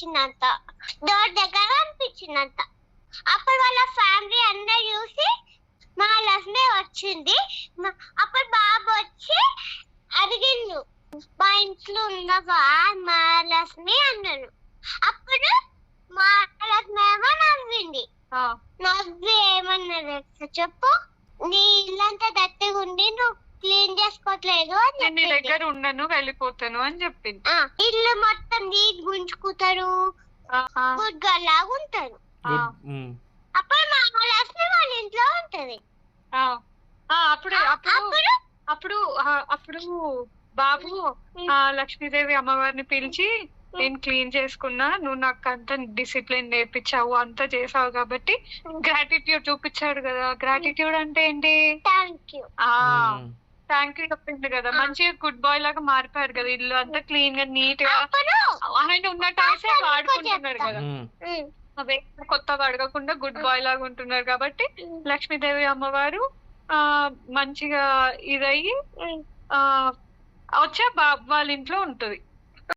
అనిపించిందంట, door దగ్గర అనిపించిందంట. అప్పుడు వాళ్ళ ఫ్యామిలీ అందరు చూసి మహాలక్ష్మి వచ్చింది. అప్పుడు బాబు వచ్చి అడిగిండు, మా ఇంట్లో ఉన్నవా మహాలక్ష్మి అన్నాడు. అప్పుడు మహాలక్ష్మి ఏమో నవ్వింది. నవ్వి ఏమన్నది చెప్పు, నీ ఇల్లంతా దత్తిగా ఉండి నువ్వు క్లీన్ చేసుకోవట్లేదు అని నేను నీ దగ్గర ఉండను, వెళ్ళిపోతాను అని చెప్పింది. ఇల్లు మొత్తం నీట్ గుంజుకుంటారు, గుడ్ గర్ల్ లాగా ఉంటారు. అప్పుడు మహాలక్ష్మి వాళ్ళ ఇంట్లో ఉంటది. అప్పుడు అప్పుడు అప్పుడు బాబు లక్ష్మీదేవి అమ్మవారిని పిలిచి, నేను క్లీన్ చేసుకున్నా, నువ్వు నాకు అంత డిసిప్లిన్ నేర్పించావు, అంతా చేసావు కాబట్టి గ్రాటిట్యూడ్ చూపించాడు కదా. గ్రాటిట్యూడ్ అంటే ఏంటి? థ్యాంక్ యూ చెప్పింది కదా. మంచిగా గుడ్ బాయ్ లాగా మారిపోయాడు కదా, ఇల్లు అంతా క్లీన్ గా నీట్ గా ఆయన ఉన్న టైసే వాడుకుంటున్నారు కదా. అవే కొత్తగా అడగకుండా గుడ్ బాయ్ లాగా ఉంటున్నారు కాబట్టి లక్ష్మీదేవి అమ్మవారు మంచిగా ఇదయ్యి వచ్చే బాబు వాళ్ళ ఇంట్లో ఉంటది.